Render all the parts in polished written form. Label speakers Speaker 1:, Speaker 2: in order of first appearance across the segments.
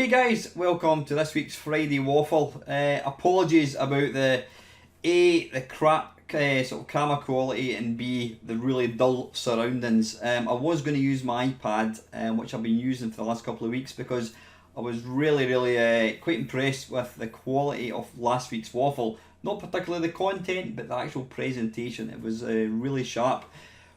Speaker 1: Hey guys, welcome to this week's Friday Waffle. Apologies about the crap sort of camera quality, and B, the really dull surroundings. I was going to use my iPad, which I've been using for the last couple of weeks, because I was really quite impressed with the quality of last week's waffle. Not particularly the content, but the actual presentation. It was really sharp.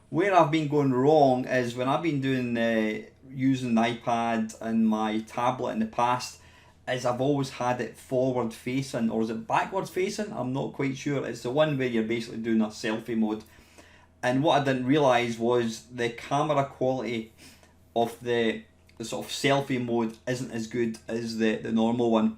Speaker 1: Where I've been going wrong is when I've been doing using the iPad and my tablet in the past, is I've always had it forward facing, or is it backwards facing? I'm not quite sure. It's the one where you're basically doing a selfie mode. And what I didn't realise was the camera quality of the sort of selfie mode isn't as good as the normal one.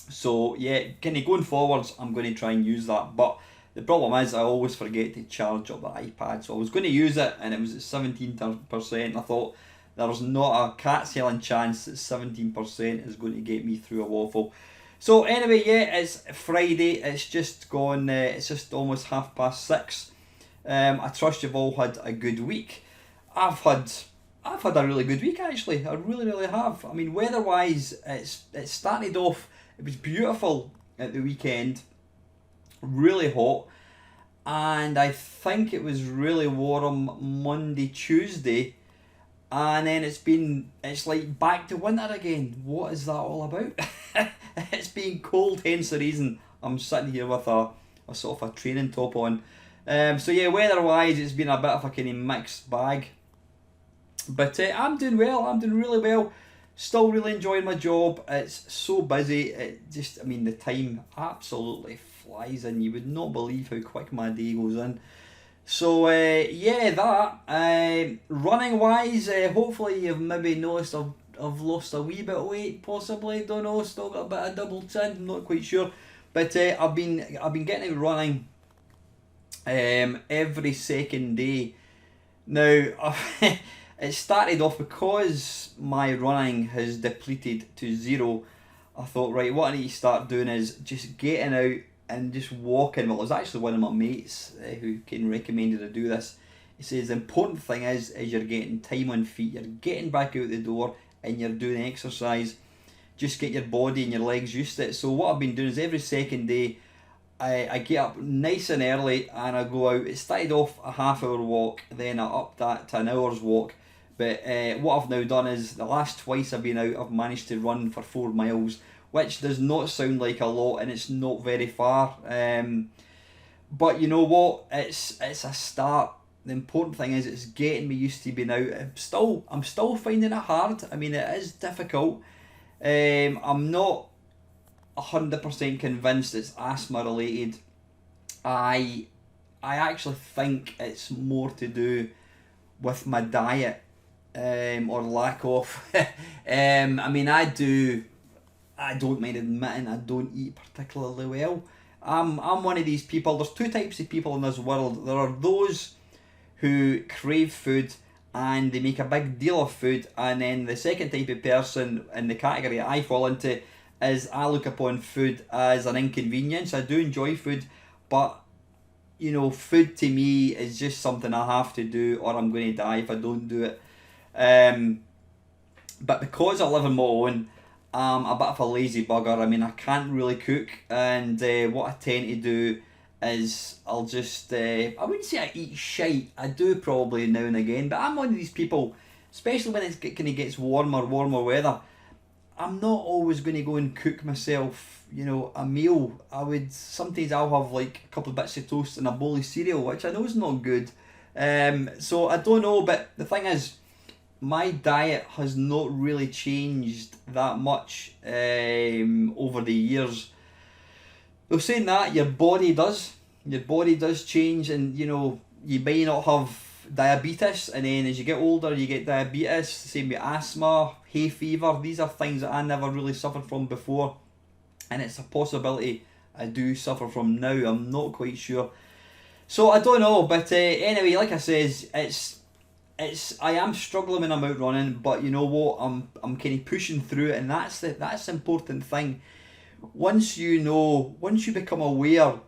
Speaker 1: So yeah, kind of going forwards, I'm going to try and use that. But the problem is I always forget to charge up the iPad. So I was going to use it and it was at 17%. I thought there's not a cat's hell chance that 17% is going to get me through a waffle. So anyway, yeah, it's Friday. It's just gone. It's just almost 6:30. I trust you've all had a good week. I've had a really good week actually. I really have. I mean, weather-wise, it started off. It was beautiful at the weekend. Really hot, and I think it was really warm Monday, Tuesday. And then it's like back to winter again. What is that all about? It's been cold, hence the reason I'm sitting here with a sort of a training top on. So yeah, weather-wise, it's been a bit of a kind of mixed bag. But I'm doing well. I'm doing really well. Still really enjoying my job. It's so busy. I mean, the time absolutely flies, and you would not believe how quick my day goes in. So yeah, that running wise, hopefully you've maybe noticed I've lost a wee bit of weight, possibly, don't know, still got a bit of double chin, not quite sure, but I've been getting out running every second day. Now it started off because my running has depleted to zero. I thought, right, what I need to start doing is just getting out and just walking. Well, it was actually one of my mates who recommended I do this. He says the important thing is you're getting time on feet, you're getting back out the door and you're doing exercise. Just get your body and your legs used to it. So what I've been doing is every second day I get up nice and early and I go out. It started off a half-hour walk, then I upped that to an hour's walk. But what I've now done is the last twice I've been out, I've managed to run for 4 miles, which does not sound like a lot, and it's not very far. But you know what? It's a start. The important thing is it's getting me used to being out. I'm still finding it hard. I mean, it is difficult. I'm not 100% convinced it's asthma related. I actually think it's more to do with my diet, or lack of. I mean, I don't mind admitting I don't eat particularly well. I'm one of these people. There's two types of people in this world. There are those who crave food and they make a big deal of food, and then the second type of person in the category I fall into is I look upon food as an inconvenience. I do enjoy food, but you know, food to me is just something I have to do or I'm going to die if I don't do it. But because I live on my own, I'm a bit of a lazy bugger. I mean, I can't really cook, and what I tend to do is I'll just, I wouldn't say I eat shite, I do probably now and again, but I'm one of these people, especially when it kind of gets warmer weather, I'm not always going to go and cook myself, you know, a meal. Sometimes I'll have like a couple of bits of toast and a bowl of cereal, which I know is not good. So I don't know, but the thing is, my diet has not really changed that much over the years. Though saying that, your body does change, and you know, you may not have diabetes, and then as you get older you get diabetes, same with asthma, hay fever. These are things that I never really suffered from before, and it's a possibility I do suffer from now. I'm not quite sure, so I don't know, but anyway, like I says, I am struggling when I'm out running, but you know what, I'm kind of pushing through it, and that's the important thing. Once you become aware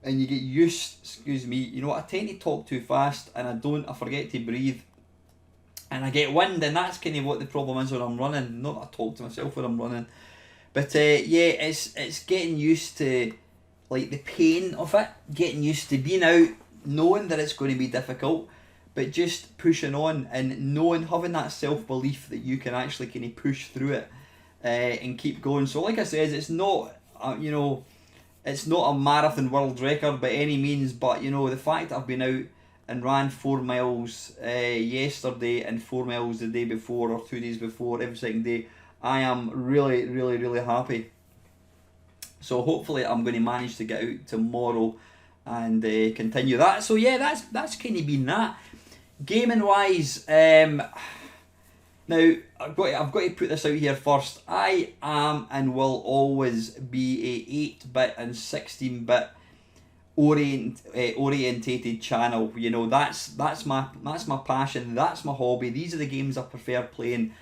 Speaker 1: and you get used, excuse me, you know, I tend to talk too fast and I forget to breathe. and I get wind, and that's kind of what the problem is when I'm running. Not that I talk to myself when I'm running, but yeah, it's getting used to like the pain of it, getting used to being out, knowing that it's going to be difficult, but just pushing on and knowing, having that self belief that you can actually kind of push through it and keep going. So, like I said, it's not it's not a marathon world record by any means, but the fact that I've been out and ran 4 miles yesterday and 4 miles the day before or 2 days before, every second day, I am really, really, really happy. So hopefully I'm going to manage to get out tomorrow and continue that. So yeah, that's kind of been that. Gaming wise, now I've got to put this out here first. I am and will always be a 8-bit and 16-bit orientated channel. That's my passion. That's my hobby. These are the games I prefer playing.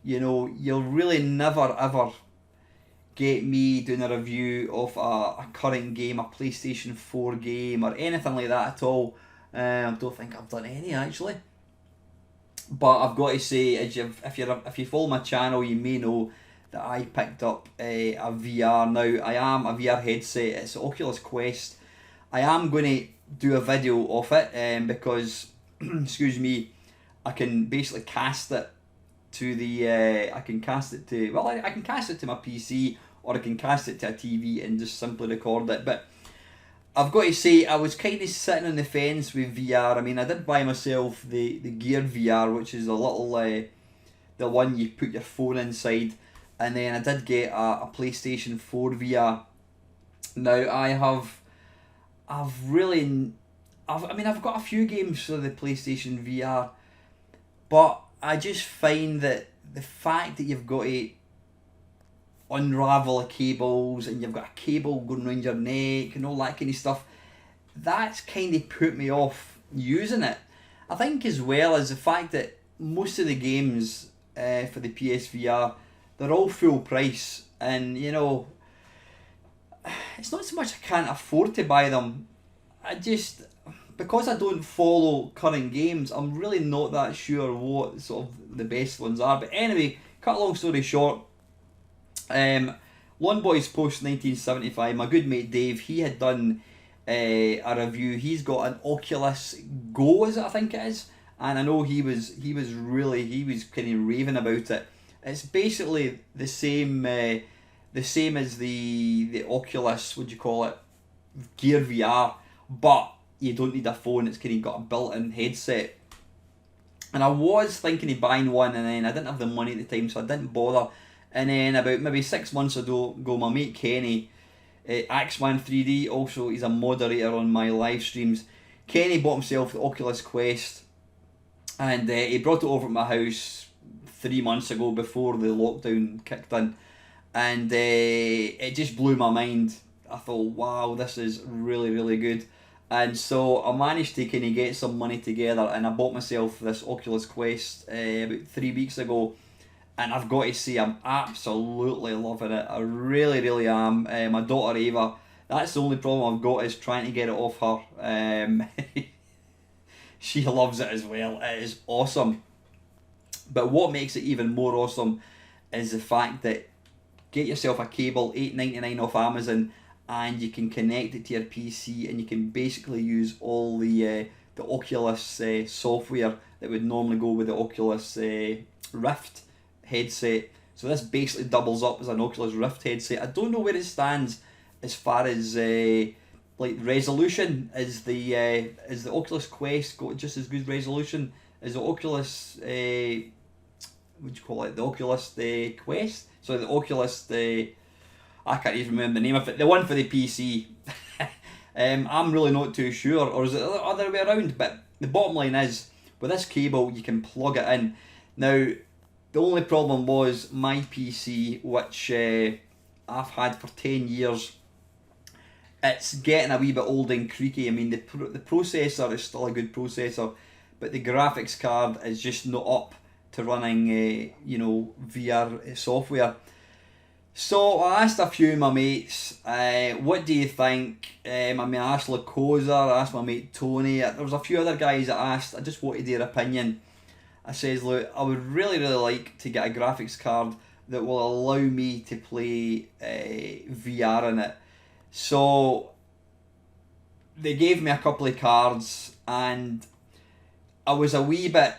Speaker 1: You'll really never ever get me doing a review of a current game, a PlayStation 4 game, or anything like that at all. I don't think I've done any actually. But I've got to say, if you follow my channel, you may know that I picked up a VR. Now, I am a VR headset. It's Oculus Quest. I am going to do a video of it because, excuse me, I can basically cast it to I can cast it to my PC, or I can cast it to a TV and just simply record it. But I've got to say, I was kind of sitting on the fence with VR. I mean, I did buy myself the Gear VR, which is a little, the one you put your phone inside. And then I did get a PlayStation 4 VR. Now, I've got a few games for the PlayStation VR. But I just find that the fact that you've got to unravel the cables and you've got a cable going around your neck and all that kind of stuff, that's kind of put me off using it. I think as well as the fact that most of the games for the PSVR, they're all full price, and it's not so much I can't afford to buy them, because I don't follow current games, I'm really not that sure what sort of the best ones are. But anyway, cut a long story short, Lone Boys Post 1975, my good mate Dave, he had done a review. He's got an Oculus Go, is it, I think it is, and I know he was kind of raving about it. It's basically the same as the Oculus, what do you call it, Gear VR, but you don't need a phone. It's kind of got a built-in headset. And I was thinking of buying one, and then I didn't have the money at the time, so I didn't bother. And then about maybe 6 months ago, my mate Kenny, Axman 3D, also he's a moderator on my live streams. Kenny bought himself the Oculus Quest, and he brought it over to my house 3 months ago before the lockdown kicked in, and it just blew my mind. I thought, wow, this is really, really good. And so I managed to kind of get some money together, and I bought myself this Oculus Quest about 3 weeks ago. And I've got to say, I'm absolutely loving it. I really, really am. My daughter Ava, that's the only problem I've got, is trying to get it off her. She loves it as well. It is awesome. But what makes it even more awesome is the fact that get yourself a cable, $8.99 off Amazon, and you can connect it to your PC, and you can basically use all the Oculus software that would normally go with the Oculus Rift headset. So this basically doubles up as an Oculus Rift headset. I don't know where it stands as far as like resolution. Is the Oculus Quest got just as good resolution as the Oculus what do you call it, the Oculus Quest? So the Oculus I can't even remember the name of it, the one for the PC. I'm really not too sure, or is it the other way around? But the bottom line is, with this cable you can plug it in. Now, the only problem was my PC, which I've had for 10 years, it's getting a wee bit old and creaky. I mean, the processor is still a good processor, but the graphics card is just not up to running VR software. So I asked a few of my mates, what do you think? I asked Lacosa, I asked my mate Tony, there was a few other guys that asked. I just wanted their opinion. I says, look, I would really, really like to get a graphics card that will allow me to play VR in it. So they gave me a couple of cards, and I was a wee bit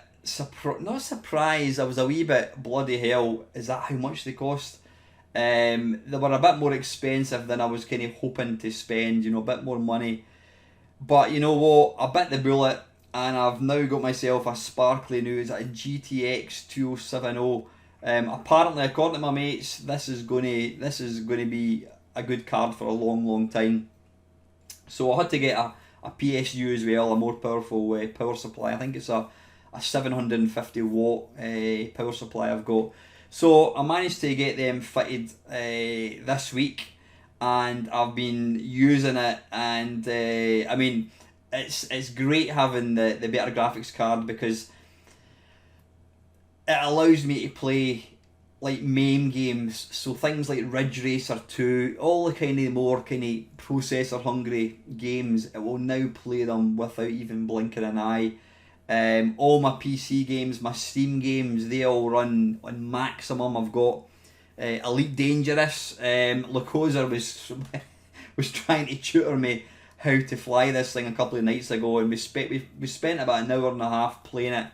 Speaker 1: not surprised. I was a wee bit bloody hell. Is that how much they cost? They were a bit more expensive than I was kind of hoping to spend. You know, a bit more money. But you know what? I bit the bullet, and I've now got myself a sparkly new. It's a GTX 2070. Apparently, according to my mates, this is gonna be a good card for a long, long time. So I had to get a PSU as well, a more powerful power supply. I think it's a 750 watt power supply I've got. So I managed to get them fitted this week, and I've been using it. And I mean, it's great having the better graphics card, because it allows me to play like MAME games, so things like Ridge Racer 2, all the kind of more kind of processor hungry games, it will now play them without even blinking an eye. All my PC games, my Steam games, they all run on maximum. I've got Elite Dangerous. Lucosa was trying to tutor me how to fly this thing a couple of nights ago, and we spent about an hour and a half playing it,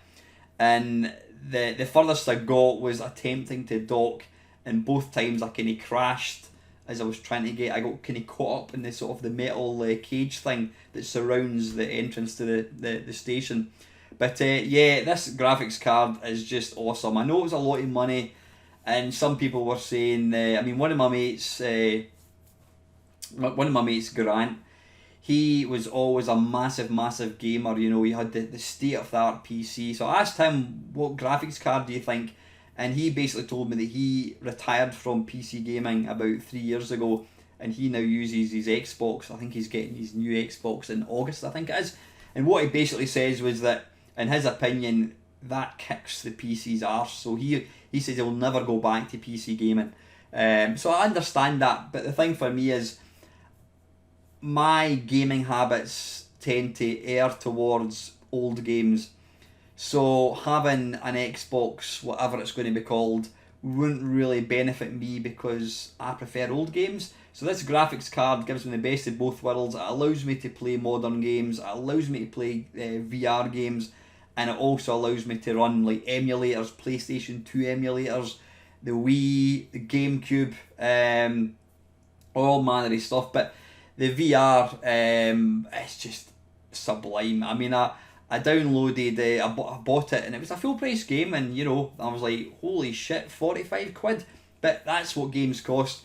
Speaker 1: and the furthest I got was attempting to dock, and both times I kind of crashed as I was trying to get. I got kind of caught up in the sort of the metal cage thing that surrounds the entrance to the station. But yeah, this graphics card is just awesome. I know it's a lot of money, and some people were saying, I mean, one of my mates, Grant, he was always a massive gamer. You know, he had the state of the art PC. So I asked him, what graphics card do you think? And he basically told me that he retired from PC gaming about 3 years ago, and he now uses his Xbox. I think he's getting his new Xbox in August, I think it is. And what he basically says was that, in his opinion, that kicks the PC's arse. So he says he'll never go back to PC gaming. So I understand that, but the thing for me is, my gaming habits tend to err towards old games. So having an Xbox, whatever it's going to be called, wouldn't really benefit me, because I prefer old games. So this graphics card gives me the best of both worlds. It allows me to play modern games, it allows me to play VR games, and it also allows me to run like emulators, PlayStation 2 emulators, the Wii, the GameCube, all manner of stuff. But the VR, it's just sublime. I mean, I downloaded, I bought it, and it was a full price game, and you know, I was like, holy shit, 45 quid. But that's what games cost.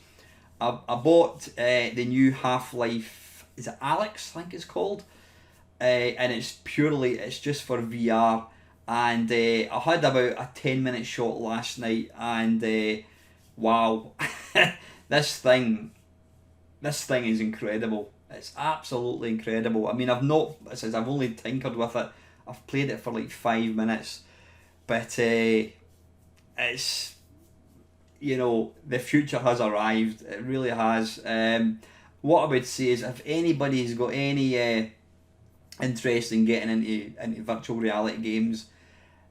Speaker 1: I bought the new Half-Life, is it Alex, I think it's called, and it's just for VR. And I had about a 10-minute shot last night, and wow, this thing is incredible. It's absolutely incredible. I mean, I've only tinkered with it. I've played it for like 5 minutes, but it's, you know, the future has arrived. It really has. What I would say is, if anybody's got any interest in getting into virtual reality games,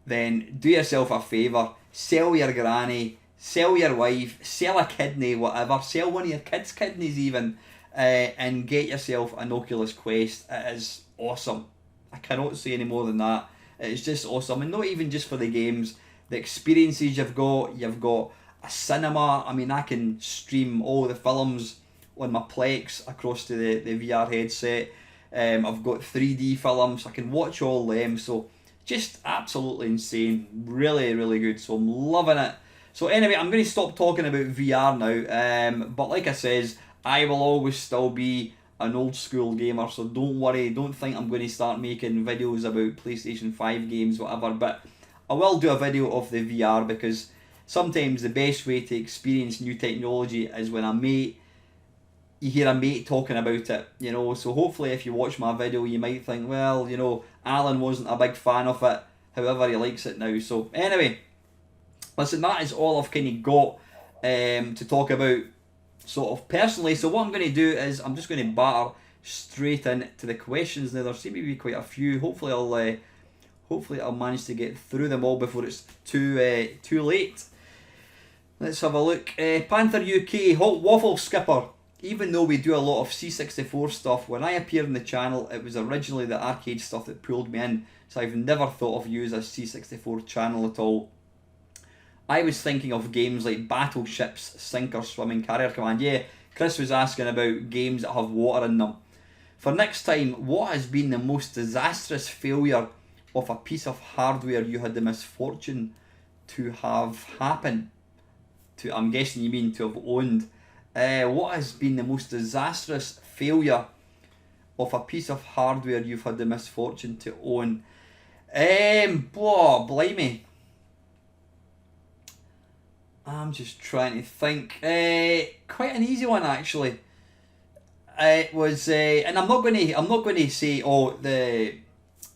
Speaker 1: then do yourself a favour. Sell your granny, sell your wife, sell a kidney, whatever. Sell one of your kids' kidneys even, and get yourself an Oculus Quest. It is awesome. I cannot say any more than that. It's just awesome, and not even just for the games. The experiences you've got a cinema. I mean, I can stream all the films on my Plex across to the VR headset. I've got 3D films. I can watch all them. So just absolutely insane. Really, really good. So I'm loving it. So anyway, I'm going to stop talking about VR now. But like I says, I will always still be an old school gamer. So don't worry. Don't think I'm going to start making videos about PlayStation 5 games, whatever. But I will do a video of the VR, because sometimes the best way to experience new technology is when you hear a mate talking about it, you know. So hopefully if you watch my video, you might think, well, you know, Alan wasn't a big fan of it, however he likes it now. So anyway, listen, that is all I've kind of got to talk about sort of personally. So what I'm going to do is I'm just going to batter straight into the questions now. There seem to be quite a few. Hopefully Hopefully I'll manage to get through them all before it's too late. Let's have a look. Panther UK, Hot Waffle Skipper. Even though we do a lot of C64 stuff, when I appeared on the channel, it was originally the arcade stuff that pulled me in. So I've never thought of you as a C64 channel at all. I was thinking of games like Battleships, Sink or Swimming, Carrier Command. Yeah, Chris was asking about games that have water in them. For next time, what has been the most disastrous failure of a piece of hardware you had the misfortune to have happen? I'm guessing you mean to have owned. What has been the most disastrous failure of a piece of hardware you've had the misfortune to own? Blimey. I'm just trying to think. Quite an easy one actually. It was, and I'm not going to say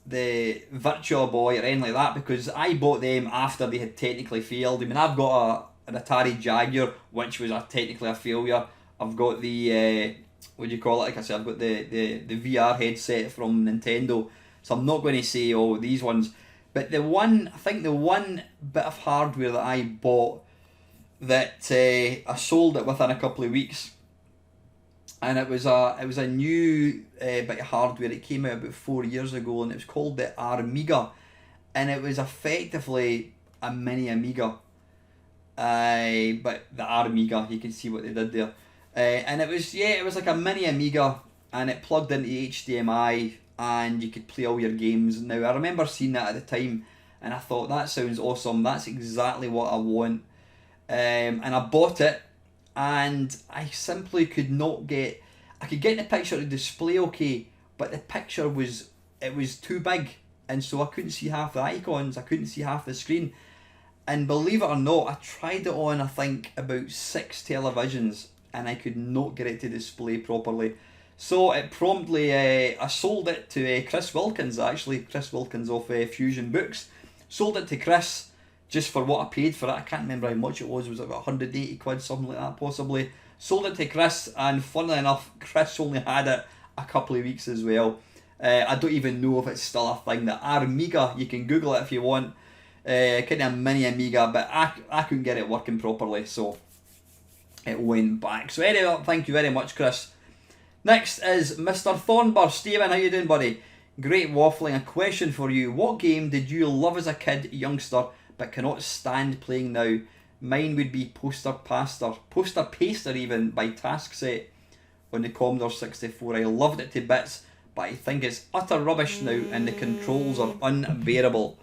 Speaker 1: the Virtua Boy or anything like that, because I bought them after they had technically failed. I mean, I've got an Atari Jaguar, which was technically a failure. I've got the what do you call it? Like I said, I've got the VR headset from Nintendo. So I'm not going to say these ones, but I think the one bit of hardware that I bought that I sold it within a couple of weeks, and it was a new bit of hardware. It came out about 4 years ago, and it was called the Amiga, and it was effectively a mini Amiga. But the Amiga, you can see what they did there, and it was like a mini Amiga, and it plugged into HDMI, and you could play all your games. Now I remember seeing that at the time, and I thought, that sounds awesome. That's exactly what I want. And I bought it, and I simply could not get. I could get the picture to display okay, but the picture was too big, and so I couldn't see half the icons. I couldn't see half the screen. And believe it or not, I tried it on, I think, about 6 televisions, and I could not get it to display properly. So it promptly, I sold it to Chris Wilkins, actually. Chris Wilkins of Fusion Books. Sold it to Chris just for what I paid for it. I can't remember how much it was. Was it about 180 quid, something like that, possibly? Sold it to Chris, and funnily enough, Chris only had it a couple of weeks as well. I don't even know if it's still a thing. The Amiga, you can Google it if you want. Kind of a mini Amiga, but I couldn't get it working properly, so it went back. So anyway, thank you very much, Chris. Next is Mr. Thornburst. Stephen, how you doing, buddy? Great waffling. A question for you. What game did you love as a kid, youngster, but cannot stand playing now? Mine would be Poster Paster even, by Task Set on the Commodore 64. I loved it to bits, but I think it's utter rubbish now, and the controls are unbearable.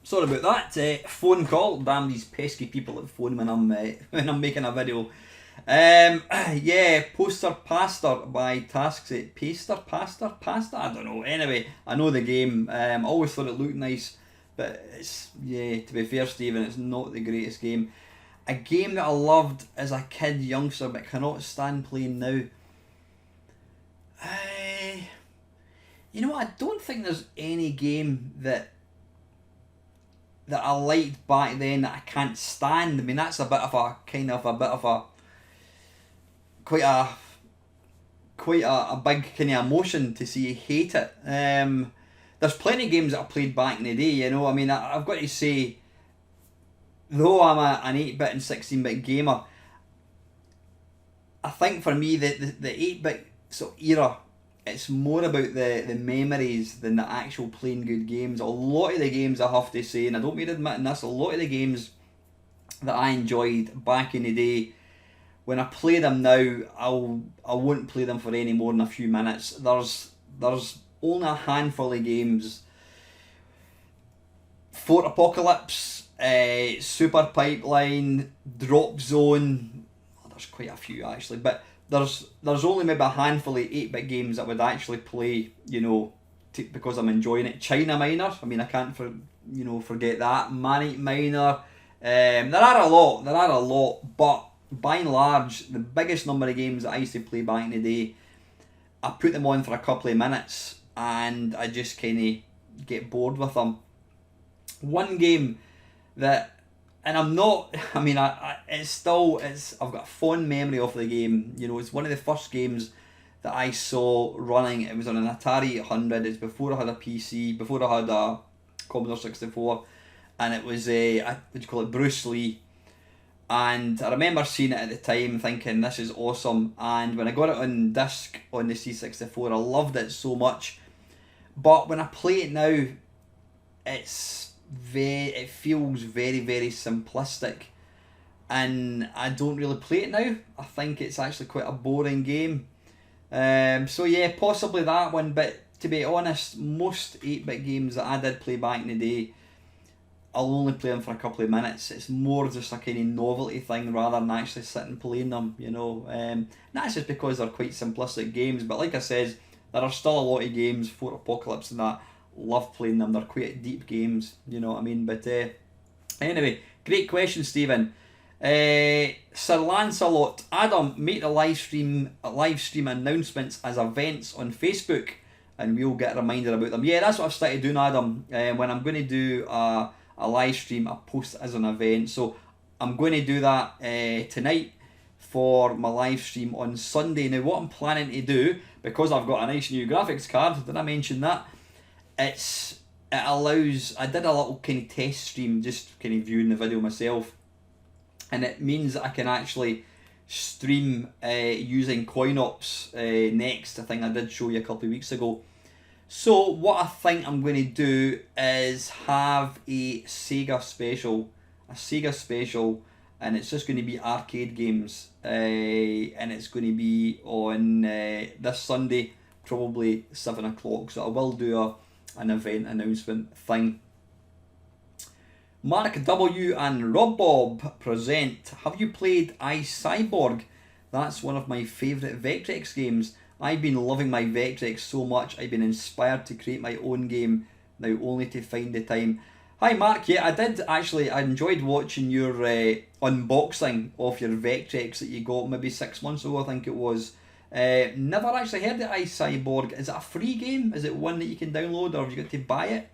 Speaker 1: Sorry about that. Phone call. Damn these pesky people that phone when I'm making a video. Yeah, Poster Paster by Task Set. Pasta? I don't know. Anyway, I know the game. I always thought it looked nice, but it's, yeah, to be fair, Stephen, it's not the greatest game. A game that I loved as a kid, youngster, but cannot stand playing now. You know what? I don't think there's any game that I liked back then that I can't stand. I mean, that's quite a big kind of emotion to see you hate it. There's plenty of games that I played back in the day, you know. I mean, I've got to say, though I'm an 8-bit and 16-bit gamer, I think for me the 8-bit sort of era, it's more about the memories than the actual playing good games. A lot of the games, I have to say, and I don't mean admitting this, a lot of the games that I enjoyed back in the day, when I play them now, I won't play them for any more than a few minutes. There's only a handful of games. Fort Apocalypse, Super Pipeline, Drop Zone. Oh, there's quite a few actually, but there's only maybe a handful of 8-bit games that I would actually play, you know, because I'm enjoying it. China Miner, I mean, I can't forget that. Manic Miner. There are a lot, but by and large, the biggest number of games that I used to play back in the day, I put them on for a couple of minutes and I just kind of get bored with them. One game that, and I'm not, I mean, I've got a fond memory of the game. You know, it's one of the first games that I saw running. It was on an Atari 800. It's before I had a PC, before I had a Commodore 64, and it was what do you call it, Bruce Lee. And I remember seeing it at the time, thinking this is awesome. And when I got it on disc on the C64, I loved it so much. But when I play it now, it feels very, very simplistic, and I don't really play it now. I think it's actually quite a boring game. So yeah, possibly that one. But to be honest, most 8-bit games that I did play back in the day, I'll only play them for a couple of minutes. It's more just a kind of novelty thing rather than actually sitting playing them, you know. That's just because they're quite simplistic games. But like I said, there are still a lot of games, Fort Apocalypse and that, love playing them. They're quite deep games, you know what I mean. But anyway, great question, Stephen. Sir Lancelot, Adam, make the live stream announcements as events on Facebook, and we'll get a reminder about them. Yeah, that's what I've started doing, Adam. When I'm going to do a live stream, I post it as an event. So I'm going to do that tonight for my live stream on Sunday. Now, what I'm planning to do, because I've got a nice new graphics card, did I mention that? It allows, I did a little kind of test stream, just kind of viewing the video myself, and it means that I can actually stream using CoinOps next, a thing I did show you a couple of weeks ago. So what I think I'm going to do is have a Sega special, and it's just going to be arcade games, and it's going to be on this Sunday, probably 7 o'clock, so I will do an event announcement thing. Mark W and Rob Bob present, have you played iCyborg? That's one of my favourite Vectrex games. I've been loving my Vectrex so much, I've been inspired to create my own game, now only to find the time. Hi Mark, yeah, I did actually, I enjoyed watching your unboxing of your Vectrex that you got maybe 6 months ago, I think it was. Never actually heard of iCyborg. Is it a free game? Is it one that you can download, or have you got to buy it?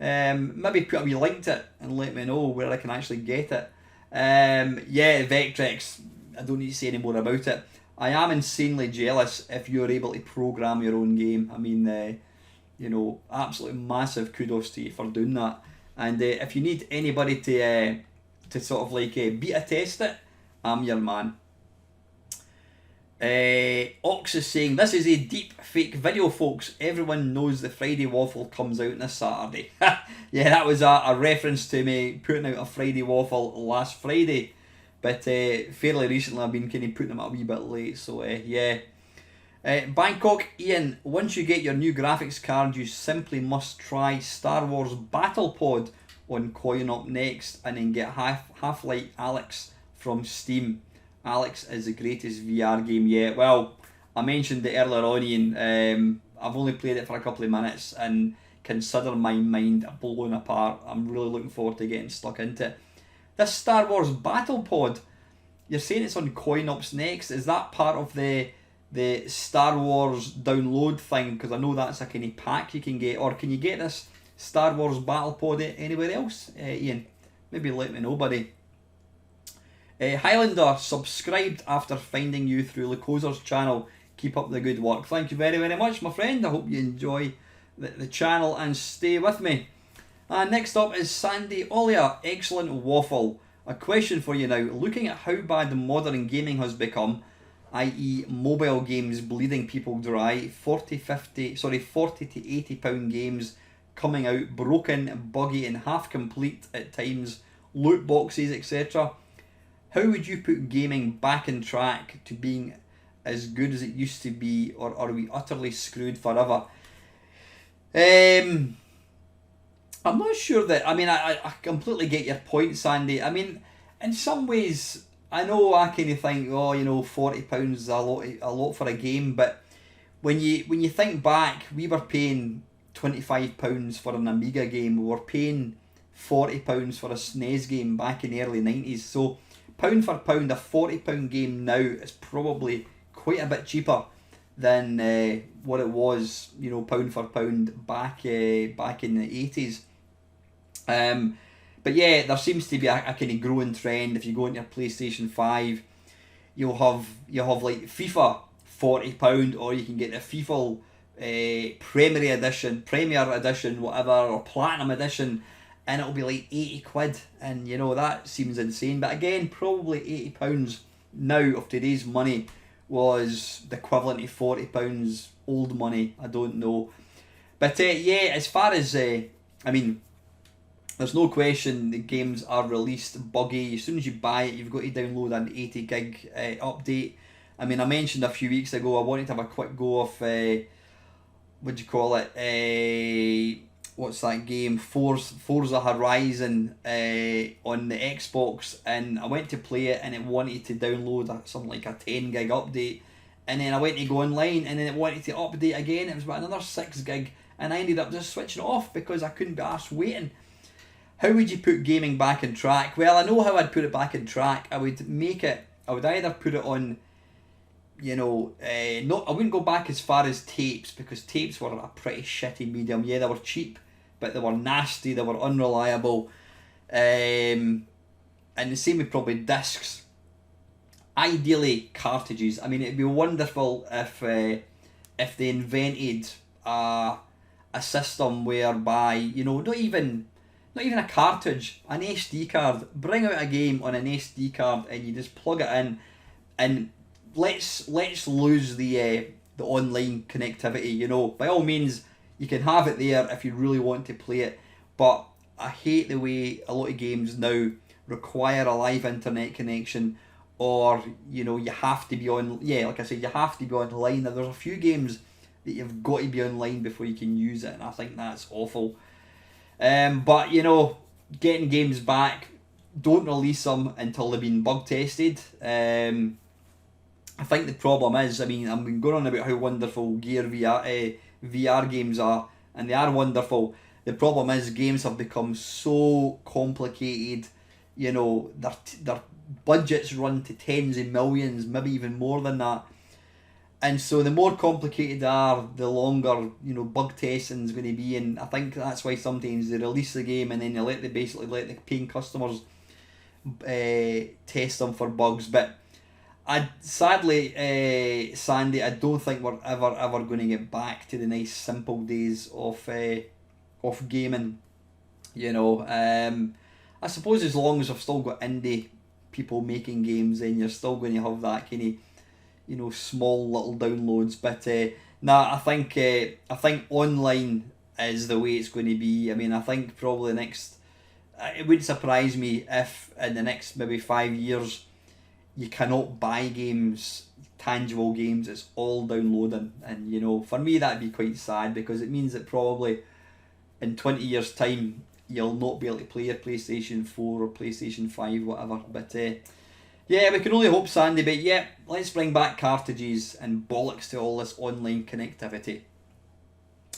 Speaker 1: Maybe put a wee link to it and let me know where I can actually get it. Yeah, Vectrex, I don't need to say any more about it. I am insanely jealous if you're able to program your own game. I mean, you know, absolutely massive kudos to you for doing that. And if you need anybody to sort of like beta test it, I'm your man. Ox is saying, this is a deep fake video, folks. Everyone knows the Friday Waffle comes out this Saturday. Yeah, that was a reference to me putting out a Friday Waffle last Friday. But fairly recently I've been kind of putting them a wee bit late, so yeah. Bangkok Ian, once you get your new graphics card, you simply must try Star Wars Battle Pod on CoinOp next, and then get Half-Life Alex from Steam. Alex is the greatest VR game yet. Well, I mentioned it earlier on, Ian. I've only played it for a couple of minutes and consider my mind blown apart. I'm really looking forward to getting stuck into it. This Star Wars Battle Pod, you're saying it's on CoinOps next. Is that part of the Star Wars download thing? Because I know that's a kind of pack you can get. Or can you get this Star Wars Battle Pod anywhere else, Ian? Maybe let me know, buddy. Highlander, subscribed after finding you through Lucosa's channel. Keep up the good work. Thank you very, very much, my friend. I hope you enjoy the channel and stay with me. Next up is Sandy Olia. Excellent waffle. A question for you now. Looking at how bad modern gaming has become, i.e. mobile games bleeding people dry, 40 to £80 games coming out broken, buggy and half complete at times, loot boxes, etc. How would you put gaming back on track to being as good as it used to be, or are we utterly screwed forever? I'm not sure that, I mean, I completely get your point, Sandy. I mean, in some ways, I know I kind of think, oh, you know, £40 is a lot for a game, but when you think back, we were paying £25 for an Amiga game, we were paying £40 for a SNES game back in the early 90s, so pound for pound, a £40 game now is probably quite a bit cheaper than what it was, you know, pound for pound back in the 80s. But yeah, there seems to be a kind of growing trend. If you go into your PlayStation 5, you'll have like FIFA £40, or you can get the FIFA Premier Edition, whatever, or Platinum Edition, and it'll be like £80, and you know, that seems insane. But again, probably £80 now of today's money was the equivalent of £40 old money. I don't know, but yeah, as far as I mean, there's no question the games are released buggy. As soon as you buy it, you've got to download an 80 gig update. I mean, I mentioned a few weeks ago I wanted to have a quick go of what do you call it? What's that game? Forza Horizon on the Xbox, and I went to play it, and it wanted to download something like a 10 gig update, and then I went to go online, and then it wanted to update again. It was about another 6 gig, and I ended up just switching it off because I couldn't be arsed waiting. How would you put gaming back on track? Well, I know how I'd put it back on track. I would either put it on, you know, I wouldn't go back as far as tapes, because tapes were a pretty shitty medium. Yeah, they were cheap, but they were nasty, they were unreliable. And the same with probably discs. Ideally, cartridges. I mean, it'd be wonderful if they invented a system whereby, you know, not even a cartridge, an SD card. Bring out a game on an SD card, and you just plug it in, and let's lose the online connectivity. You know, by all means, you can have it there if you really want to play it, but I hate the way a lot of games now require a live internet connection, or you know, you have to be on. Yeah, like I said, you have to be online. There's a few games that you've got to be online before you can use it, and I think that's awful. But you know, getting games back, don't release them until they've been bug tested. I think the problem is, I mean, I've been going on about how wonderful Gear VR games are, and they are wonderful. The problem is games have become so complicated. You know, their budgets run to tens of millions, maybe even more than that. And so the more complicated they are, the longer, you know, bug testing is going to be. And I think that's why sometimes they release the game and then they basically let the paying customers test them for bugs. But sadly, Sandy, I don't think we're ever going to get back to the nice simple days of gaming. You know, I suppose as long as I've still got indie people making games, then you're still going to have that kind of, you know, small little downloads. But I think online is the way it's going to be. I mean, I think probably it wouldn't surprise me if in the next maybe 5 years you cannot buy games, tangible games. It's all downloading, and you know, for me that'd be quite sad, because it means that probably in 20 years time you'll not be able to play your PlayStation 4 or PlayStation 5, whatever. But yeah, we can only hope, Sandy. But yeah, let's bring back cartridges and bollocks to all this online connectivity.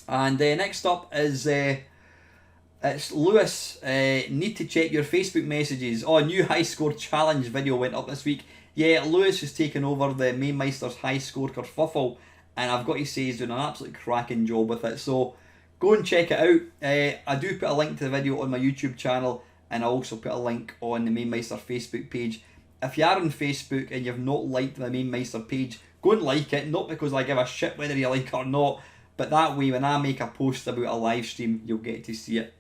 Speaker 1: And next up is it's Lewis. Need to check your Facebook messages. Oh, new high score challenge video went up this week. Yeah, Lewis has taken over the Main Meister's high score kerfuffle, and I've got to say he's doing an absolute cracking job with it. So go and check it out. I do put a link to the video on my YouTube channel, and I also put a link on the Main Meister Facebook page. If you are on Facebook and you've not liked the Main Meister page, go and like it. Not because I give a shit whether you like it or not, but that way when I make a post about a live stream, you'll get to see it.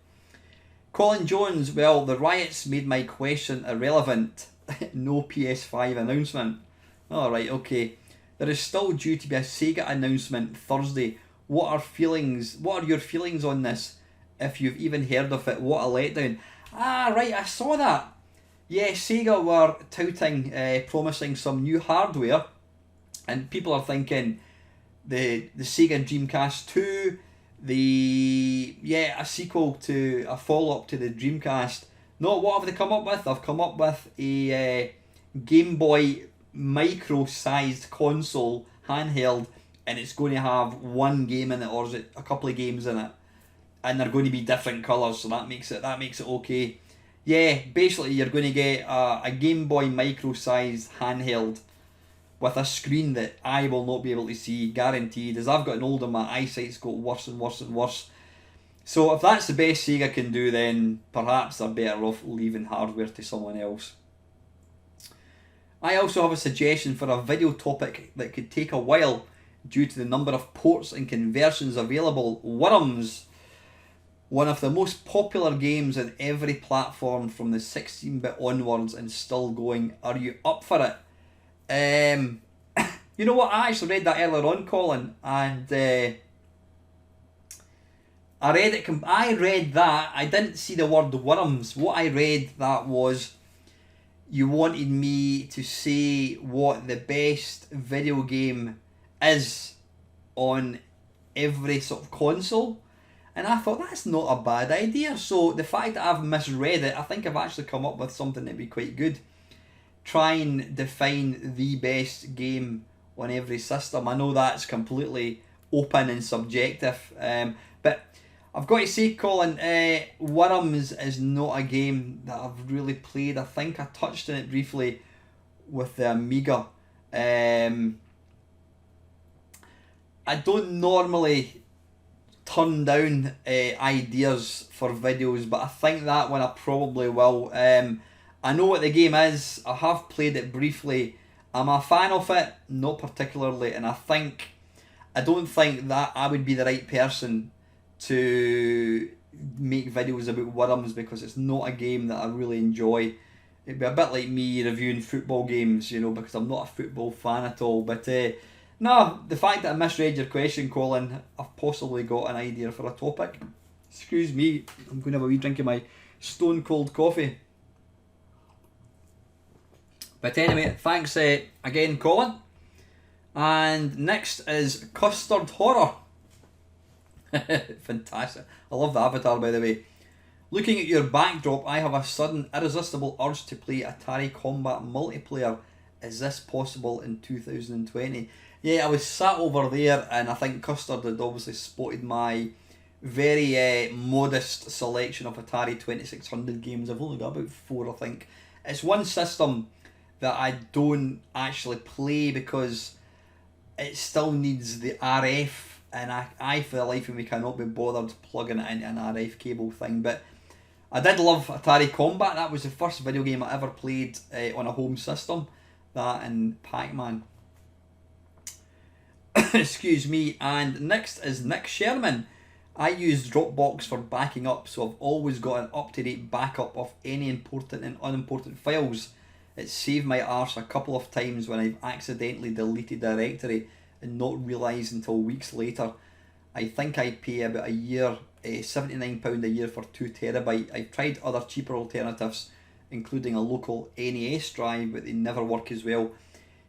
Speaker 1: Colin Jones, well, the riots made my question irrelevant. No PS5 announcement. Alright, okay. There is still due to be a Sega announcement Thursday. What are your feelings on this? If you've even heard of it, what a letdown. Ah, right, I saw that. Yeah, Sega were touting, promising some new hardware, and people are thinking the Sega Dreamcast 2, a sequel to a follow-up to the Dreamcast. No, what have they come up with? They've come up with a Game Boy micro-sized console, handheld, and it's going to have one game in it, or is it a couple of games in it, and they're going to be different colours, so that makes it okay. Yeah, basically you're going to get a Game Boy micro-sized handheld with a screen that I will not be able to see, guaranteed. As I've gotten older, my eyesight's got worse and worse and worse. So if that's the best Sega can do, then perhaps they're better off leaving hardware to someone else. I also have a suggestion for a video topic that could take a while due to the number of ports and conversions available. Worms, one of the most popular games on every platform from the 16-bit onwards and still going. Are you up for it? You know what? I actually read that earlier on, Colin, and I read it. I read that. I didn't see the word worms. What I read that was you wanted me to say what the best video game is on every sort of console. And I thought, that's not a bad idea. So the fact that I've misread it, I think I've actually come up with something that'd be quite good. Try and define the best game on every system. I know that's completely open and subjective. But I've got to say, Colin, Worms is not a game that I've really played. I think I touched on it briefly with the Amiga. I don't normally turn down ideas for videos, but I think that one I probably will. I know what the game is. I have played it briefly. I'm a fan of it, not particularly, and I don't think that I would be the right person to make videos about Worms because it's not a game that I really enjoy. It'd be a bit like me reviewing football games, you know, because I'm not a football fan at all. But no, the fact that I misread your question, Colin, I've possibly got an idea for a topic. Excuse me, I'm going to have a wee drink of my stone cold coffee. But anyway, thanks again, Colin. And next is Custard Horror. Fantastic. I love the avatar, by the way. Looking at your backdrop, I have a sudden irresistible urge to play Atari Combat multiplayer. Is this possible in 2020? Yeah, I was sat over there and I think Custard had obviously spotted my very modest selection of Atari 2600 games. I've only got about 4, I think. It's one system that I don't actually play because it still needs the RF, and I for the life of me cannot be bothered plugging it into an RF cable thing. But I did love Atari Combat. That was the first video game I ever played on a home system. That and Pac-Man. Excuse me. And next is Nick Sherman. I use Dropbox for backing up, so I've always got an up-to-date backup of any important and unimportant files. It saved my arse a couple of times when I've accidentally deleted a directory and not realised until weeks later. I think I pay about £79 a year for 2 terabyte. I've tried other cheaper alternatives, including a local NAS drive, but they never work as well.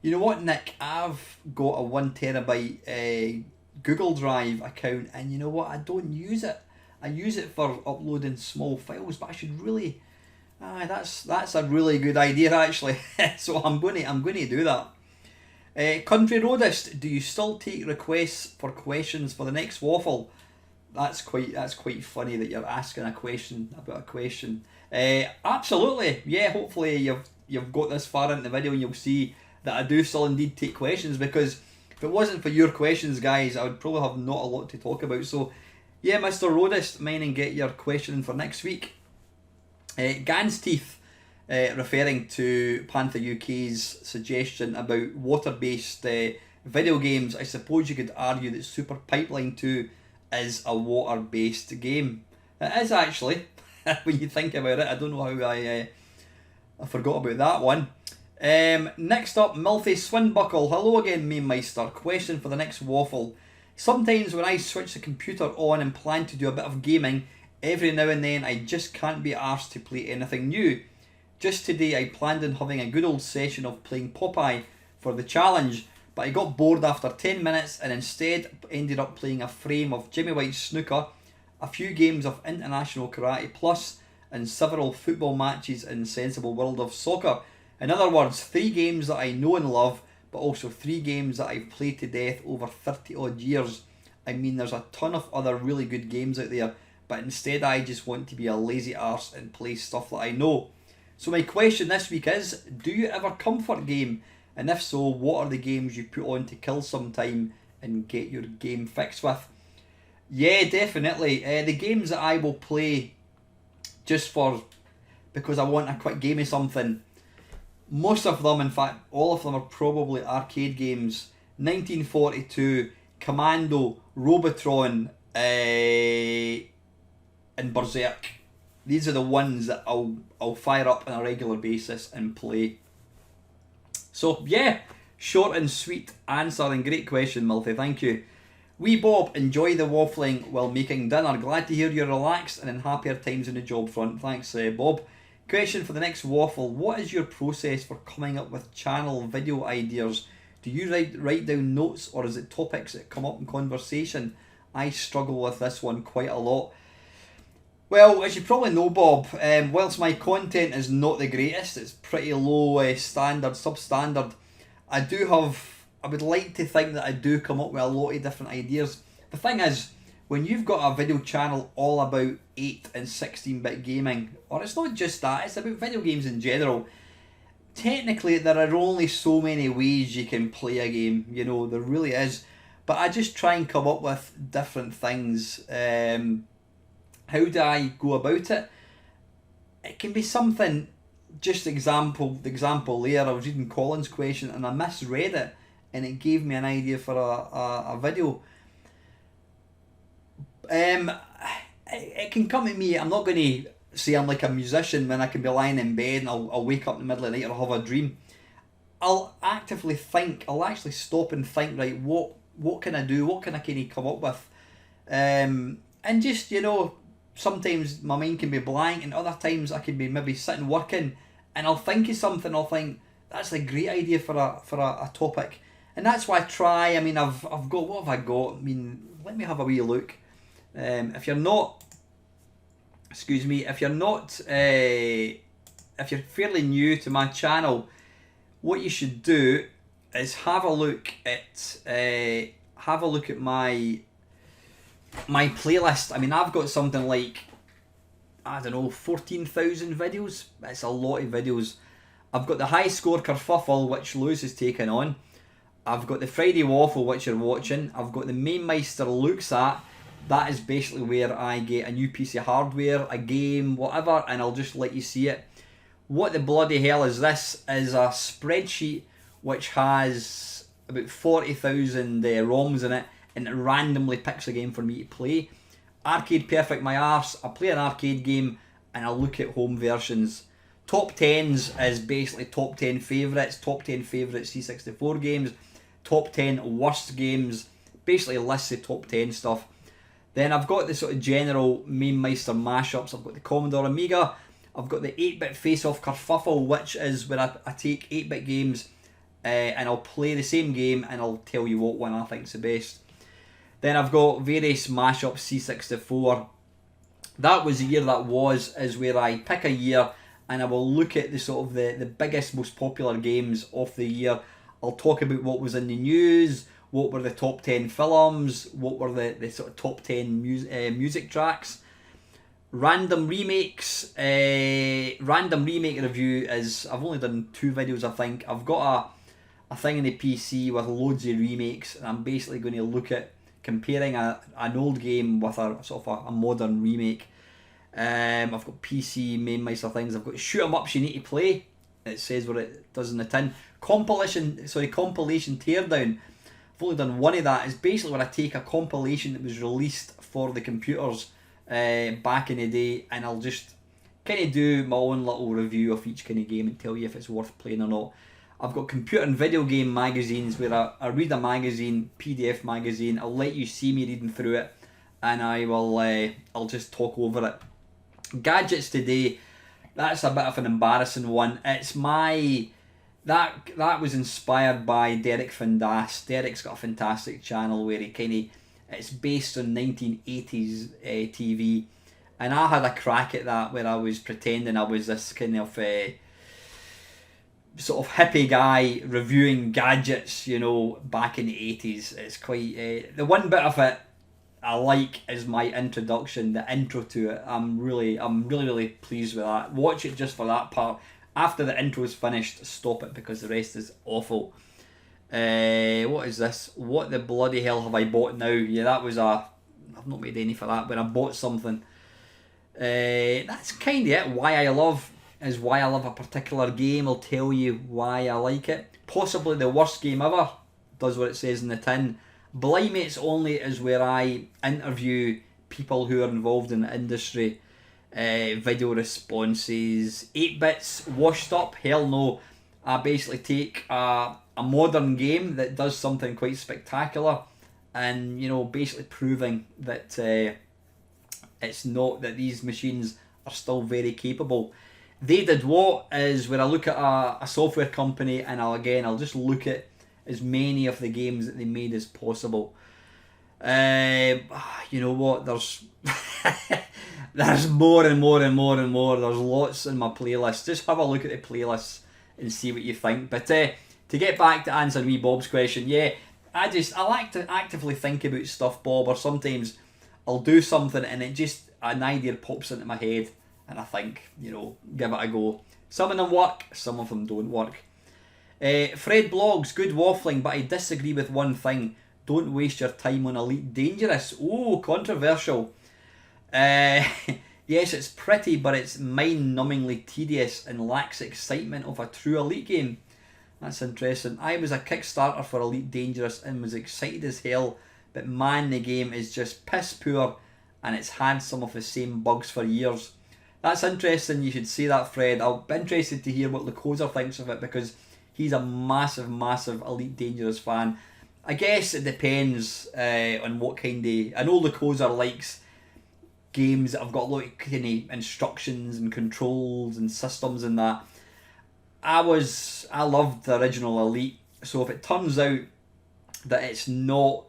Speaker 1: You know what, Nick? I've got a 1 terabyte Google Drive account, and you know what? I don't use it. I use it for uploading small files, but I should really... that's a really good idea, actually. So I'm going to do that. Country Roadist, do you still take requests for questions for the next waffle? That's quite funny that you're asking a question about a question. Absolutely, yeah. Hopefully you've got this far into the video and you'll see that I do still indeed take questions, because if it wasn't for your questions, guys, I would probably have not a lot to talk about. So yeah, Mr. Roadist, mind and get your question for next week. Gans Teeth, referring to Panther UK's suggestion about water-based video games, I suppose you could argue that Super Pipeline 2 is a water-based game. It is actually, when you think about it. I don't know how I forgot about that one. Next up, Milthy Swinbuckle. Hello again, Mainmeister. Question for the next waffle. Sometimes when I switch the computer on and plan to do a bit of gaming, every now and then I just can't be arsed to play anything new. Just today I planned on having a good old session of playing Popeye for the challenge, but I got bored after 10 minutes and instead ended up playing a frame of Jimmy White's snooker, a few games of International Karate Plus, and several football matches in Sensible World of Soccer. In other words, 3 games that I know and love, but also 3 games that I've played to death over 30 odd years. I mean, there's a ton of other really good games out there, but instead I just want to be a lazy arse and play stuff that I know. So my question this week is, do you ever comfort game? And if so, what are the games you put on to kill some time and get your game fix with? Yeah, definitely. The games that I will play just because I want a quick game of something, Most of them, in fact, all of them are probably arcade games. 1942, Commando, Robotron, and Berserk. These are the ones that I'll fire up on a regular basis and play. So yeah, short and sweet answer and great question, Milty. Thank you. Wee Bob, enjoy the waffling while making dinner. Glad to hear you're relaxed and in happier times in the job front. Thanks, Bob. Question for the next waffle. What is your process for coming up with channel video ideas? Do you write down notes, or is it topics that come up in conversation? I struggle with this one quite a lot. Well, as you probably know, Bob, whilst my content is not the greatest, it's pretty low standard, substandard, I would like to think that I do come up with a lot of different ideas. The thing is, when you've got a video channel all about 8 and 16-bit gaming, or it's not just that, it's about video games in general, technically there are only so many ways you can play a game, you know, there really is. But I just try and come up with different things. How do I go about it? It can be something, just the example there, I was reading Colin's question and I misread it and it gave me an idea for a video. It can come to me. I'm not going to say I'm like a musician when I can be lying in bed and I'll wake up in the middle of the night or have a dream. I'll actively think, I'll actually stop and think, right, what can I do? What can I kind of come up with? And just, you know, sometimes my mind can be blank and other times I can be maybe sitting working and I'll think of something, I'll think, that's a great idea for a topic. And that's why I try. I mean, I've got, what have I got? I mean, let me have a wee look. If you're fairly new to my channel, what you should do is have a look at my playlist. I mean, I've got something like, I don't know, 14,000 videos. It's a lot of videos. I've got the high score kerfuffle, which Lewis has taken on. I've got the Friday Waffle, which you're watching. I've got the Main Meister looks at. That is basically where I get a new piece of hardware, a game, whatever, and I'll just let you see it. What the bloody hell is this? Is a spreadsheet which has about 40,000 ROMs in it, and it randomly picks a game for me to play. Arcade Perfect my arse. I play an arcade game and I look at home versions. Top 10s is basically top 10 favourites, top 10 favourite C64 games, top 10 worst games, basically lists of top 10 stuff. Then I've got the sort of general Main Meister mashups. I've got the Commodore Amiga. I've got the 8-bit face-off kerfuffle, which is where I take 8-bit games and I'll play the same game and I'll tell you what one I think's the best. Then I've got various mashups, C64. That was the year that was, is where I pick a year and I will look at the sort of the biggest, most popular games of the year. I'll talk about what was in the news, what were the top 10 films, what were the sort of top 10 music tracks. Random remakes, random remake review is, I've only done 2 videos I think. I've got a thing in the PC with loads of remakes and I'm basically going to look at comparing an old game with a sort of a modern remake. I've got PC Main Meister things. I've got shoot 'em ups you need to play. It says what it does in the tin. Compilation teardown. I've only done one of that. It's basically where I take a compilation that was released for the computers back in the day, and I'll just kind of do my own little review of each kind of game and tell you if it's worth playing or not. I've got computer and video game magazines where I read a magazine, PDF magazine. I'll let you see me reading through it, and I'll just talk over it. Gadgets today, that's a bit of an embarrassing one. It's that was inspired by Derek Van Das. Derek's got a fantastic channel where it's based on 1980s TV, and I had a crack at that where I was pretending I was this kind of sort of hippie guy reviewing gadgets, you know, back in the 80s. It's quite the one bit of it I like is my introduction, the intro to it. I'm really pleased with that. Watch it just for that part. After the intro is finished, stop it because the rest is awful. What is this? What the bloody hell have I bought now? Yeah, that was I've not made any for that, but I bought something. That's kind of it. Why I love is why I love a particular game. I'll tell you why I like it. Possibly the worst game ever, does what it says in the tin. Blimey It's Only is where I interview people who are involved in the industry. Video responses, 8-bits, washed up, hell no. I basically take a modern game that does something quite spectacular and, you know, basically proving that it's not, that these machines are still very capable. They Did What is where I look at a software company and I'll just look at as many of the games that they made as possible. You know what, there's there's more and more and more and more. There's lots in my playlist. Just have a look at the playlists and see what you think. But to get back to answering wee Bob's question, yeah, I like to actively think about stuff, Bob, or sometimes I'll do something and an idea pops into my head and I think, you know, give it a go. Some of them work, some of them don't work. Fred blogs, good waffling, but I disagree with one thing. Don't waste your time on Elite Dangerous. Oh, controversial. Yes, it's pretty, but it's mind-numbingly tedious and lacks excitement of a true Elite game. That's interesting. I was a Kickstarter for Elite Dangerous and was excited as hell, but man, the game is just piss poor and it's had some of the same bugs for years. That's interesting, you should say that, Fred. I'll be interested to hear what Lacosa thinks of it because he's a massive, massive Elite Dangerous fan. I guess it depends on what kind of... I know Lacosa likes games that have got a lot of kind of instructions and controls and systems and that. I loved the original Elite, so if it turns out that it's not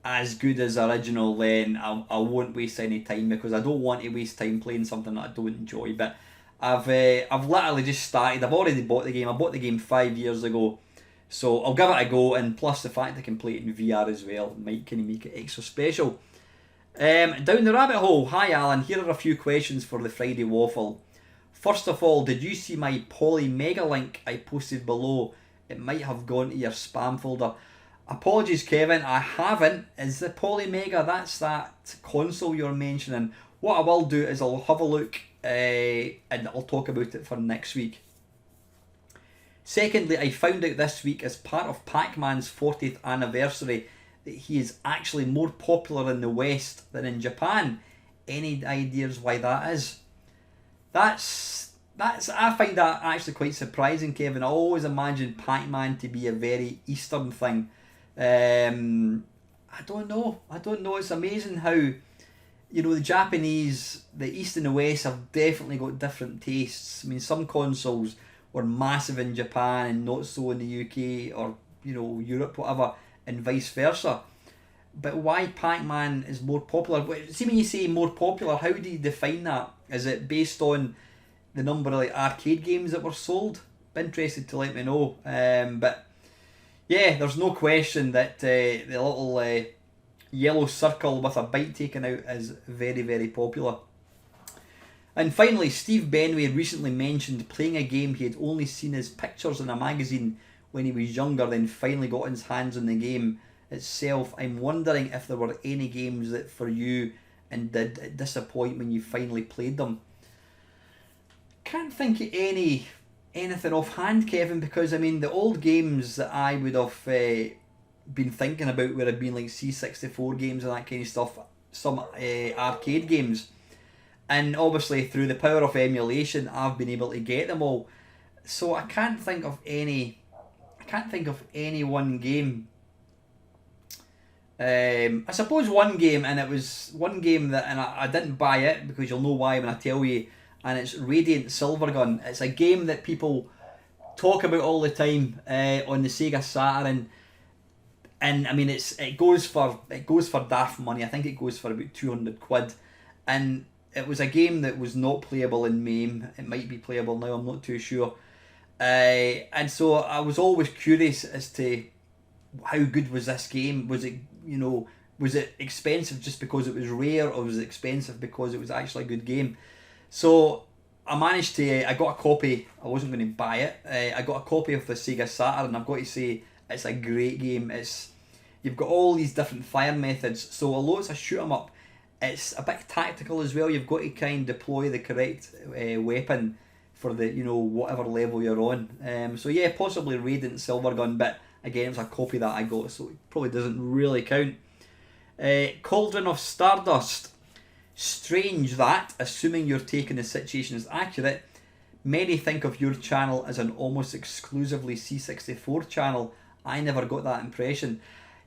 Speaker 1: as good as the original, then I won't waste any time because I don't want to waste time playing something that I don't enjoy. But I've literally just started. I've already bought the game. I bought the game 5 years ago, so I'll give it a go. And plus the fact I can play it in VR as well might kind of make it extra special. Down the rabbit hole. Hi Alan, here are a few questions for the Friday Waffle. First of all, did you see my Poly Mega link I posted below? It might have gone to your spam folder. Apologies Kevin, I haven't. Is the Poly Mega, that's that console you're mentioning? What I will do is I'll have a look and I'll talk about it for next week. Secondly, I found out this week as part of Pac-Man's 40th anniversary that he is actually more popular in the West than in Japan. Any ideas why that is? That's I find that actually quite surprising, Kevin. I always imagined Pac-Man to be a very Eastern thing. I don't know. It's amazing how, you know, the Japanese, the East and the West have definitely got different tastes. I mean, some consoles were massive in Japan and not so in the UK or, you know, Europe, whatever, and vice versa. But why Pac-Man is more popular? See, when you say more popular, how do you define that? Is it based on the number of like arcade games that were sold? Be interested to let me know. But yeah, there's no question that the little yellow circle with a bite taken out is very, very popular. And finally, Steve Benway recently mentioned playing a game he had only seen his pictures in a magazine when he was younger, then finally got his hands on the game itself. I'm wondering if there were any games that for you and did disappoint when you finally played them. Can't think of anything offhand, Kevin, because I mean the old games that I would have been thinking about would have been like C64 games and that kind of stuff, some arcade games, and obviously through the power of emulation I've been able to get them all. So I can't think of any one game. I suppose one game, and it was one game that, and I didn't buy it because you'll know why when I tell you, and it's Radiant Silvergun. It's a game that people talk about all the time on the Sega Saturn, and I mean it goes for daft money. I think it goes for about 200 quid, and it was a game that was not playable in MAME. It might be playable now, I'm not too sure. And so I was always curious as to how good was this game. Was it, you know, was it expensive just because it was rare, or was it expensive because it was actually a good game? So I managed to, I got a copy. I wasn't going to buy it. I got a copy of the Sega Saturn, and I've got to say it's a great game. You've got all these different fire methods. So although it's a shoot 'em up, it's a bit tactical as well. You've got to kind of deploy the correct weapon for the, you know, whatever level you're on. So yeah, possibly Radiant Silvergun, but again, it was a copy that I got, so it probably doesn't really count. Cauldron of Stardust. Strange that, assuming you're taking the situation as accurate, many think of your channel as an almost exclusively C64 channel. I never got that impression.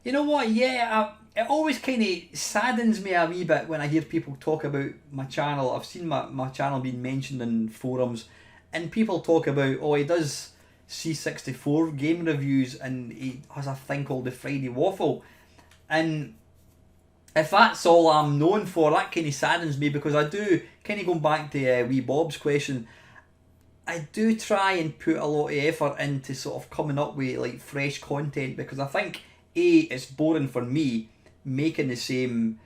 Speaker 1: You know what, yeah, it always kind of saddens me a wee bit when I hear people talk about my channel. I've seen my channel being mentioned in forums, and people talk about, oh, he does C64 game reviews and he has a thing called the Friday Waffle. And if that's all I'm known for, that kind of saddens me, because I do, kind of going back to wee Bob's question, I do try and put a lot of effort into sort of coming up with like fresh content, because I think it's boring for me making the same.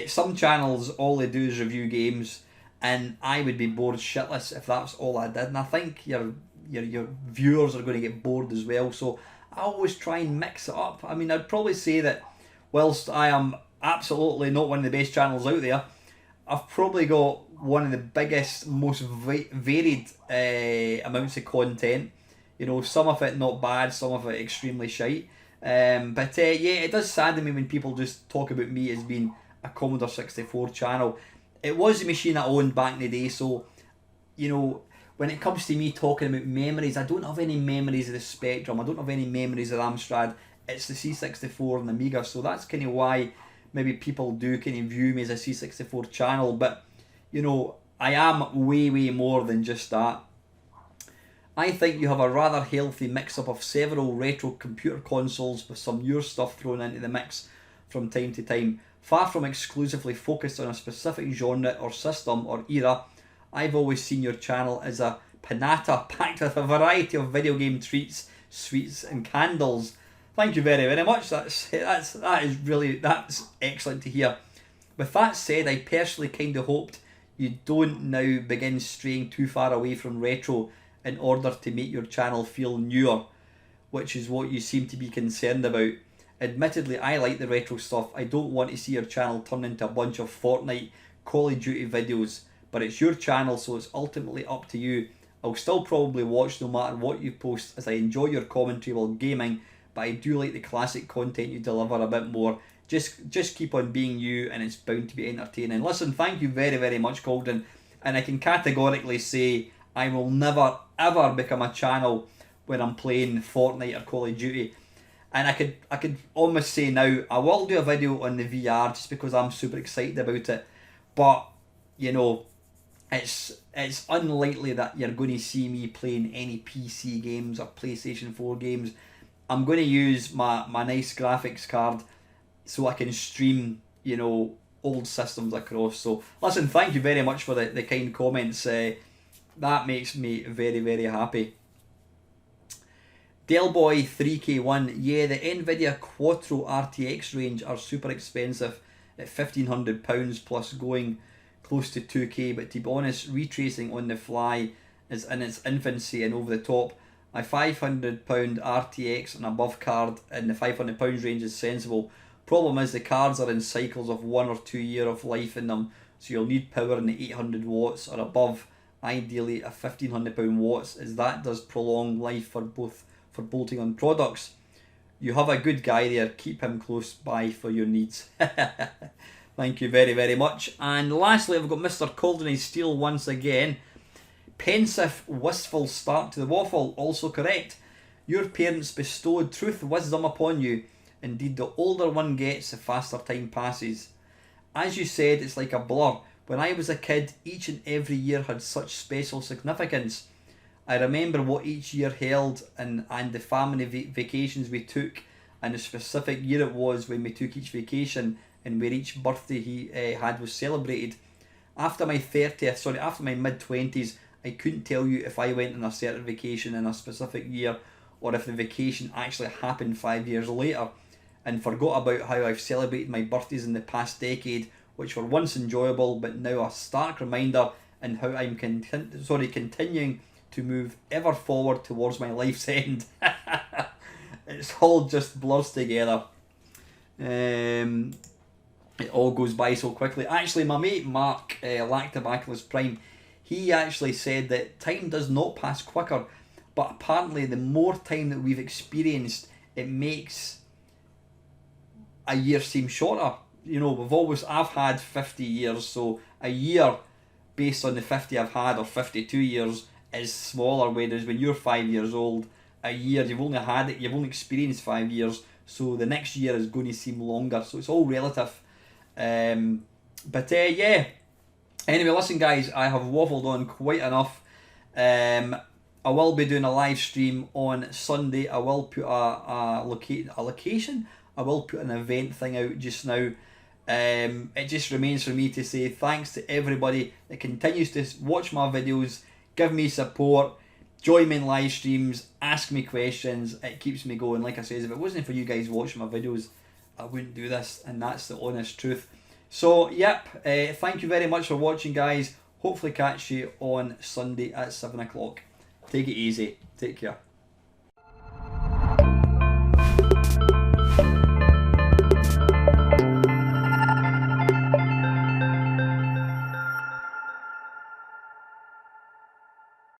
Speaker 1: Some channels, all they do is review games, and I would be bored shitless if that's all I did. And I think your viewers are going to get bored as well. So I always try and mix it up. I mean, I'd probably say that whilst I am absolutely not one of the best channels out there, I've probably got one of the biggest, most varied amounts of content. You know, some of it not bad, some of it extremely shite. But yeah, it does sadden me when people just talk about me as being a Commodore 64 channel. It was the machine I owned back in the day, so, you know, when it comes to me talking about memories, I don't have any memories of the Spectrum, I don't have any memories of Amstrad. It's the C64 and the Amiga, so that's kind of why maybe people do kind of view me as a C64 channel. But, you know, I am way more than just that. I think you have a rather healthy mix-up of several retro computer consoles with some newer stuff thrown into the mix from time to time. Far from exclusively focused on a specific genre or system or era, I've always seen your channel as a panata packed with a variety of video game treats, sweets and candles. Thank you very much. That's excellent to hear. With that said, I personally kind of hoped you don't now begin straying too far away from retro in order to make your channel feel newer, which is what you seem to be concerned about. Admittedly, I like the retro stuff. I don't want to see your channel turn into a bunch of Fortnite, Call of Duty videos, but it's your channel, so it's ultimately up to you. I'll still probably watch no matter what you post, as I enjoy your commentary while gaming, but I do like the classic content you deliver a bit more. Just keep on being you, and it's bound to be entertaining. Listen, thank you very much, Golden, and I can categorically say I will never ever become a channel when I'm playing Fortnite or Call of Duty. And I could almost say now, I will do a video on the VR just because I'm super excited about it. But, you know, it's unlikely that you're going to see me playing any PC games or PlayStation 4 games. I'm going to use my nice graphics card so I can stream, you know, old systems across. So, listen, thank you very much for the kind comments. That makes me very happy. Delboy 3K1, yeah, the Nvidia Quattro RTX range are super expensive at £1,500 plus going close to 2K, but to be honest, retracing on the fly is in its infancy and over the top. A £500 RTX and above card in the £500 range is sensible. Problem is the cards are in cycles of 1 or 2 years of life in them, so you'll need power in the 800 watts or above, ideally a £1,500 watts, as that does prolong life for bolting on products. You have a good guy there, keep him close by for your needs. Thank you very much. And lastly, I've got Mr. Colderney Steel once again. Pensive, wistful start to the waffle, also correct. Your parents bestowed truth, wisdom upon you. Indeed, the older one gets, the faster time passes. As you said, it's like a blur. When I was a kid, each and every year had such special significance. I remember what each year held and the family vacations we took, and the specific year it was when we took each vacation and where each birthday he had was celebrated. After my mid-20s, I couldn't tell you if I went on a certain vacation in a specific year or if the vacation actually happened 5 years later, and forgot about how I've celebrated my birthdays in the past decade, which were once enjoyable but now a stark reminder, and how I'm continuing to move ever forward towards my life's end. It's all just blurs together. It all goes by so quickly. Actually, my mate Mark, Lactobacillus Prime, he actually said that time does not pass quicker, but apparently the more time that we've experienced, it makes a year seem shorter. You know, I've had 50 years, so a year based on the 50 I've had, or 52 years, is smaller, whereas when you're 5 years old, a year, you've only experienced 5 years, so the next year is going to seem longer, so it's all relative. Yeah. Anyway, listen guys, I have waffled on quite enough. I will be doing a live stream on Sunday. I will put a location. I will put an event thing out just now. It just remains for me to say thanks to everybody that continues to watch my videos, give me support, join me in live streams, ask me questions. It keeps me going. Like I said, if it wasn't for you guys watching my videos, I wouldn't do this, and that's the honest truth. So, yep, thank you very much for watching, guys. Hopefully catch you on Sunday at 7 o'clock. Take it easy. Take care.